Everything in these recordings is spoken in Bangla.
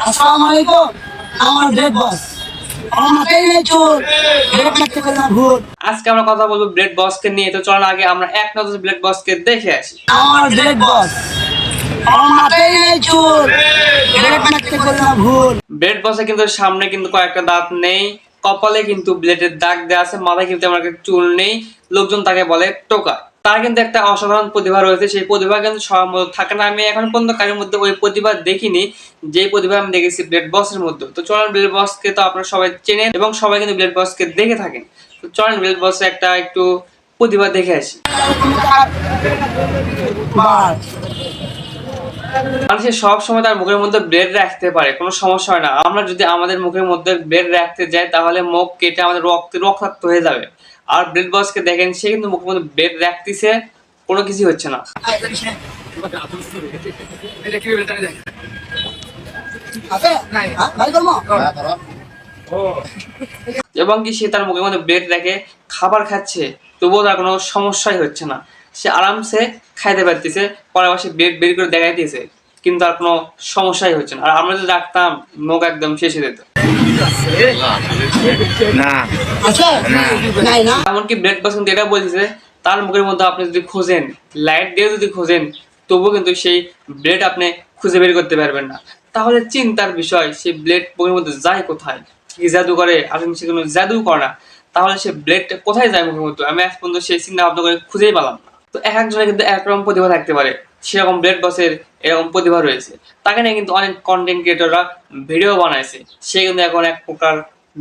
আসসালামু আলাইকুম। আমার ব্রেড বস আমাকেই নেই চোর ব্রেড কাটতে পারে না ভূত। আজকে আমরা কথা বলবো ব্লেড বসকে নিয়ে। তো চলুন আগে আমরা এক নজর ব্লেড বসকে দেখে আসি। আমার ব্রেড বস আমাকেই নেই চোর ব্রেড কাটতে পারে না ভূত। ব্লেড বসে কিন্তু সামনে কিন্তু কয়েকটা দাঁত নেই, কপালে কিন্তু ব্লেডের দাগ দেওয়া আছে, মাথায় কিন্তু আমার একটা চুল নেই, লোকজন তাকে বলে টোকা। তার কিন্তু একটা অসাধারণ প্রতিভা রয়েছে, সেই প্রতিভা কিন্তু সবার মধ্যে থাকে না। আমি এখন পর্যন্ত কারোর মধ্যে ওই প্রতিভা দেখিনি যে প্রতিভা আমি দেখেছি ব্লেড বসের মধ্যে। তো চলেন ব্লেড বসকে তো আপনারা সবাই চেনেন এবং সবাই কিন্তু ব্লেড বসকে দেখে থাকেন। তো চলেন ব্লেড বসে একটা একটু প্রতিভা দেখে আসি। মানুষের সব সময় তার মুখের মধ্যে ব্লেড রাখতে পারে, কোনো সমস্যা হয় না। আমরা যদি আমাদের মুখের মধ্যে ব্লেড রাখতে যাই তাহলে মুখ কেটে আমাদের রক্তাক্ত হয়ে যাবে। আর ব্লেড বসকে দেখেন, সে কিন্তু মুখের মধ্যে ব্লেড রাখতেছে, কোনো কিছু হচ্ছে না। এবং কি সে তার মুখের মধ্যে ব্লেড রেখে খাবার খাচ্ছে, তবুও তার কোনো সমস্যাই হচ্ছে না। সে আরামসে খাইতে পারতেছে, পরে আবার সে ব্লেড বের করে দেখাইতেছে, কিন্তু আর কোনো সমস্যাই হচ্ছে না। আর আমরা যদি রাখতাম, মুখ একদম শেষ হয়ে যেত। এমনকি ব্লেড বস কিন্তু এটা বলতেছে, তার মুখের মধ্যে আপনি যদি খোঁজেন, লাইট দিয়ে যদি খোঁজেন, তবুও কিন্তু সেই ব্লেড আপনি খুঁজে বের করতে পারবেন না। তাহলে চিন্তার বিষয়, সেই ব্লেড মুখের মধ্যে যায় কোথায়? কি জাদু করে? আসলে সে কোনো জাদু করে না। তাহলে সে ব্লেডটা কোথায় যায় মুখের মধ্যে? আমি আজ পর্যন্ত সেই চিন্তা ভাবনা করে খুঁজেই পেলাম না। তো এক একজনের কিন্তু একরকম প্রতিভা থাকতে পারে, সেরকম ব্লেড বসের এরকম প্রতিভা রয়েছে। তাকে নিয়ে কিন্তু অনেক কন্টেন্ট ক্রিয়েটররা ভিডিও বানাইছে। সে কিন্তু এখন এক প্রকার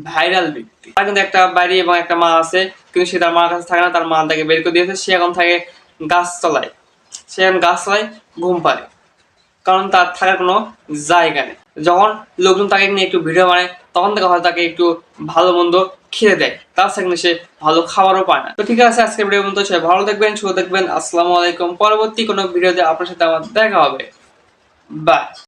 ভাইরাল ব্যক্তি। তার কিন্তু একটা বাড়ি এবং একটা মা আছে, কিন্তু সে তার মার কাছে থাকে না, তার মা তাকে বের করে দিয়েছে। সে এখন থাকে গাছতলায়, সে এখন গাছতলায় ঘুম পাড়ে, কারণ তার থাকার কোনো জায়গা নেই। যখন লোকজন তাকে নিয়ে একটু ভিডিও বানায়, তখন থেকে হয়তো তাকে একটু ভালো মন্দ খেতে দেয়, তাছাড়া কিন্তু সে ভালো খাবারও পায় না। তো ঠিক আছে, আজকের ভিডিও পর্যন্ত সবাই ভালো দেখবেন, সুস্থ দেখবেন। আসসালামু আলাইকুম। পরবর্তী কোনো ভিডিওতে আপনার সাথে আমার দেখা হবে। বাই।